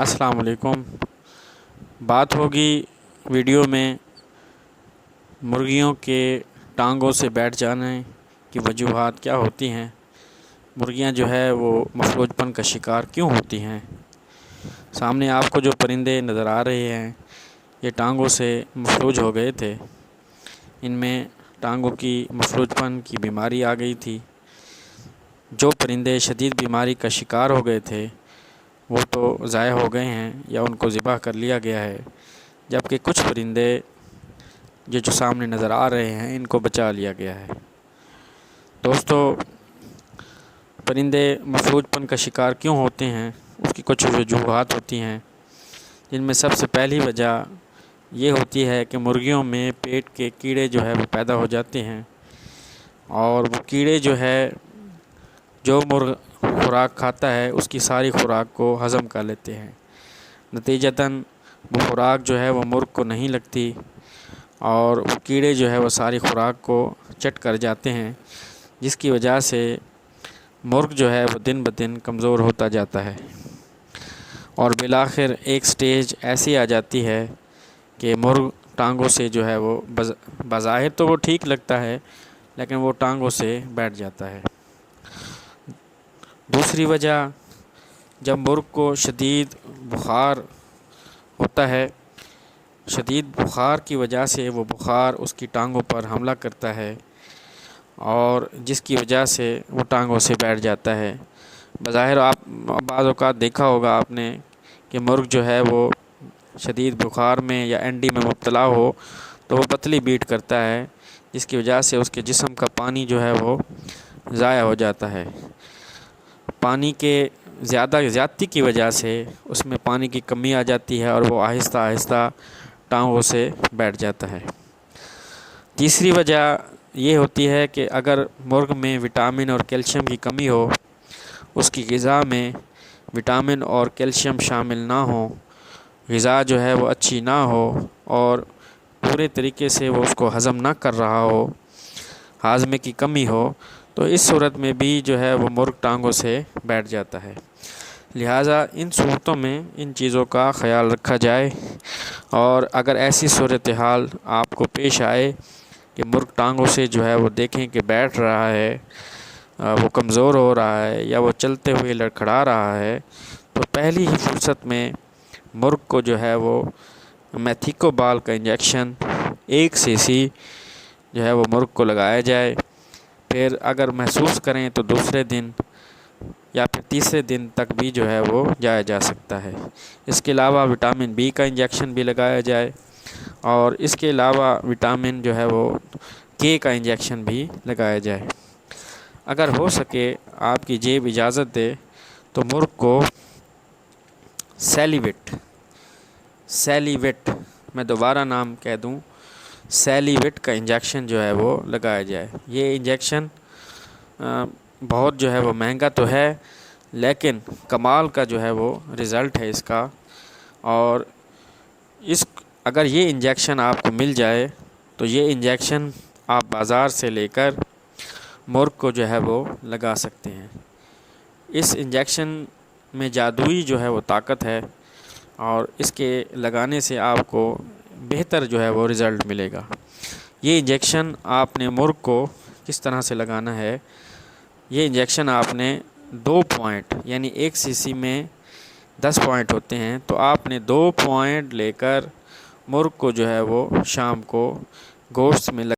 अस्सलाम वालेकुम। बात होगी वीडियो में मुर्गियों के टांगों से बैठ जाने की वजूहात क्या होती हैं। मुर्गियां जो है वो मफलूजपन का शिकार क्यों होती हैं। सामने आपको जो परिंदे नज़र आ रहे हैं ये टांगों से मफलूज हो गए थे। इनमें टांगों की मफलूजपन की बीमारी आ गई थी। जो परिंदे शदीद बीमारी का शिकार हो गए थे वो तो ज़ाया हो गए हैं या उनको ज़िबा कर लिया गया है, जबकि कुछ परिंदे जो सामने नज़र आ रहे हैं इनको बचा लिया गया है। दोस्तों, परिंदे मफलूजपन का शिकार क्यों होते हैं उसकी कुछ वजूहात होती हैं, जिनमें सबसे पहली वजह ये होती है कि मुर्गियों में पेट के कीड़े जो है वो पैदा हो जाते हैं और वो कीड़े जो है जो मुर्ग खुराक खाता है उसकी सारी खुराक को हज़म कर लेते हैं। नतीजतन वो खुराक जो है वो मुर्ग को नहीं लगती और वो कीड़े जो है वो सारी खुराक को चट कर जाते हैं, जिसकी वजह से मुर्ग जो है वो दिन ब दिन कमज़ोर होता जाता है और बिलाखिर एक स्टेज ऐसी आ जाती है कि मुर्ग टांगों से जो है वो बज़ाहिर तो वो ठीक लगता है लेकिन वो टांगों से बैठ जाता है। दूसरी वजह, जब मुर्ग को शदीद बुखार होता है, शदीद बुखार की वजह से वो बुखार उसकी टांगों पर हमला करता है और जिसकी वजह से वो टांगों से बैठ जाता है। बज़ाहिर आप बाज़ औक़ात देखा होगा आपने कि मुर्ग जो है वो शदीद बुखार में या एंडी में मुब्तला हो तो वो पतली बीट करता है, जिसकी वजह से उसके जिस्म का पानी जो है वो ज़ाया हो जाता है। पानी के ज़्यादती की वजह से उसमें पानी की कमी आ जाती है और वो आहिस्ता आहिस्ता टांगों से बैठ जाता है। तीसरी वजह ये होती है कि अगर मुर्ग में विटामिन और कैल्शियम की कमी हो, उसकी ग़िज़ा में विटामिन और कैल्शियम शामिल ना हो, ग़िज़ा जो है वो अच्छी ना हो और पूरे तरीके से वो उसको हज़म ना कर रहा हो, हाज़मे की कमी हो, तो इस सूरत में भी जो है वो मुर्ग टांगों से बैठ जाता है। लिहाजा इन सूरतों में इन चीज़ों का ख़याल रखा जाए और अगर ऐसी सूरत हाल आपको पेश आए कि मुर्ग टांगों से जो है वो देखें कि बैठ रहा है, वो कमज़ोर हो रहा है या वो चलते हुए लड़खड़ा रहा है, तो पहली ही फुर्सत में मुर्ग को जो है वो मैथिकोबाल का इंजेक्शन 1 सीसी जो है वो मुर्ग को लगाया जाए। फिर अगर महसूस करें तो दूसरे दिन या फिर तीसरे दिन तक भी जो है वो जाया जा सकता है। इसके अलावा विटामिन बी का इंजेक्शन भी लगाया जाए और इसके अलावा विटामिन जो है वो के का इंजेक्शन भी लगाया जाए। अगर हो सके आपकी जेब इजाज़त दे तो मुर्ग को सैलीवेट मैं दोबारा नाम कह दूं, सैलीवेट का इंजेक्शन जो है वो लगाया जाए। ये इंजेक्शन बहुत जो है वो महंगा तो है लेकिन कमाल का जो है वो रिज़ल्ट है इसका। और अगर ये इंजेक्शन आपको मिल जाए तो ये इंजेक्शन आप बाज़ार से लेकर मुर्ग को जो है वो लगा सकते हैं। इस इंजेक्शन में जादुई जो है वो ताकत है और इसके लगाने से आपको बेहतर जो है वो रिज़ल्ट मिलेगा। ये इंजेक्शन आपने मुर्ग को किस तरह से लगाना है, ये इंजेक्शन आपने 2 पॉइंट यानी 1 सीसी में 10 पॉइंट होते हैं, तो आपने 2 पॉइंट लेकर मुर्ग को जो है वो शाम को गोश्त में